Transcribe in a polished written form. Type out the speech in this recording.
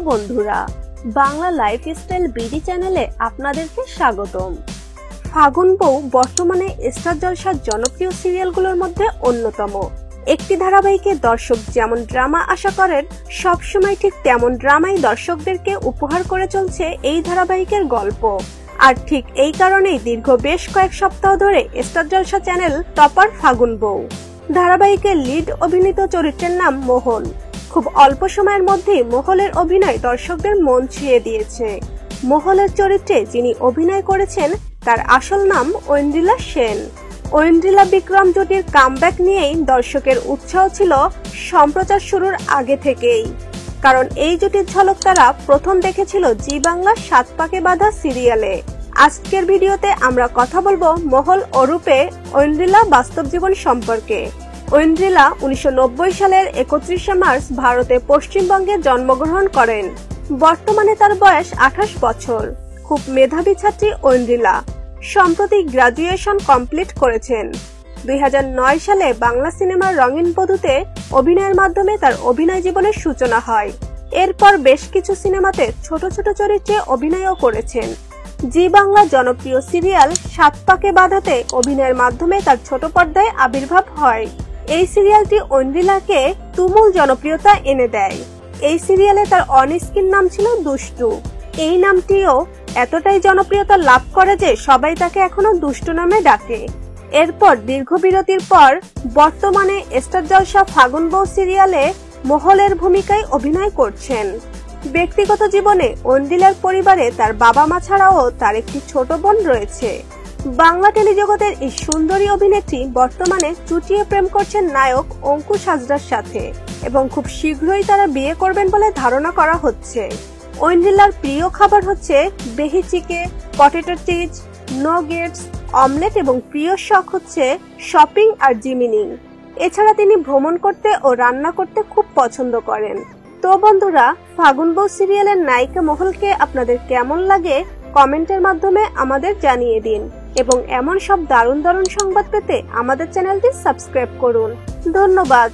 বন্ধুরা, Bangla lifestyle BD চ্যানেলে আপনাদেরকে স্বাগতম। ফাগুন বউ বর্তমানে স্টার জলসার জনপ্রিয় সিরিয়ালগুলোর মধ্যে অন্যতম। একটি ধারাবাহিকে দর্শক যেমন ড্রামা আশা করেন, সবসময় ঠিক তেমন ড্রামাই দর্শকদেরকে উপহার করে চলছে এই ধারাবাহিকের গল্প। আর ঠিক এই কারণেই দীর্ঘ বেশ কয়েক সপ্তাহ ধরে স্টার জলসা চ্যানেল টপার ফাগুন বউ। ধারাবাহিকের লিড অভিনীত চরিত্রের নাম মোহন। খুব অল্প সময়ের মধ্যেই মোহলের অভিনয় দর্শকদের মন ছুঁয়ে দিয়েছে। মোহলের চরিত্রে যিনি অভিনয় করেছেন তার আসল নাম ঐন্দ্রিলা সেন। ঐন্দ্রিলা বিক্রম জুটির কামব্যাক নিয়েই দর্শকের উৎসাহ ছিল সম্প্রচার শুরুর আগে থেকেই, কারণ এই জুটির ঝলক তারা প্রথম দেখেছিল জি বাংলা ৭ পাকে বাঁধা সিরিয়ালে। আজকের ভিডিওতে আমরা কথা বলবো মোহল ওরূপে ঐন্দ্রিলা বাস্তব জীবন সম্পর্কে। ঐন্দ্রিলা ১৯৯০ সালের ৩১শে মার্চ ভারতে পশ্চিমবঙ্গে জন্মগ্রহণ করেন। বর্তমানে তার বয়স ২৮ বছর। খুব মেধাবী ছাত্রী ঐন্দ্রিলা। সম্প্রতি গ্রাজুয়েশন কমপ্লিট করেছেন। ২০০৯ সালে বাংলা সিনেমার রঙিন বধূতে অভিনয়ের মাধ্যমে তার অভিনয় জীবনের সূচনা হয়। এরপর বেশ কিছু সিনেমাতে ছোট ছোট চরিত্রে অভিনয়ও করেছেন। জি বাংলা জনপ্রিয় সিরিয়াল ৭ পাকে বাঁধাতে অভিনয়ের মাধ্যমে তার ছোট পর্দায় আবির্ভাব হয়। এই সিরিয়ালটি ঐন্দ্রিলাকে তুমুল জনপ্রিয়তা এনে দেয়। এই সিরিয়ালে তার অন স্ক্রিন নাম ছিল দুষ্টু। এই নামটিও এতটাই জনপ্রিয়তা লাভ করে যে সবাই তাকে এখনো দুষ্টু নামে ডাকে। এরপর দীর্ঘ বিরতির পর বর্তমানে স্টার জলসা ফাগুন বউ সিরিয়ালে মোহলের ভূমিকায় অভিনয় করছেন। ব্যক্তিগত জীবনে ঐন্দ্রিলার পরিবারে তার বাবা মা ছাড়াও তার একটি ছোট বোন রয়েছে। বাংলা টেলিজগতের এই সুন্দরী অভিনেত্রী বর্তমানে চুটিয়ে প্রেম করছেন নায়ক অঙ্কুশ হাজরার সাথে এবং খুব শীঘ্রই তারা বিয়ে করবেন বলে ধারণা করা হচ্ছে। ঐন্দ্রিলার প্রিয় খাবার হচ্ছে বেহি চিকে, পটেটো চিজ, নগেটস, অমলেট এবং প্রিয় শখ হচ্ছে শপিং আর জিমিনিং। এছাড়া তিনি ভ্রমণ করতে ও রান্না করতে খুব পছন্দ করেন। তো বন্ধুরা, ফাগুন বউ সিরিয়ালের নায়িকা মোহলকে আপনাদের কেমন লাগে কমেন্টের মাধ্যমে আমাদের জানিয়ে দিন এবং এমন সব দারুণ দারুণ সংবাদ পেতে আমাদের চ্যানেলটি সাবস্ক্রাইব করুন। ধন্যবাদ।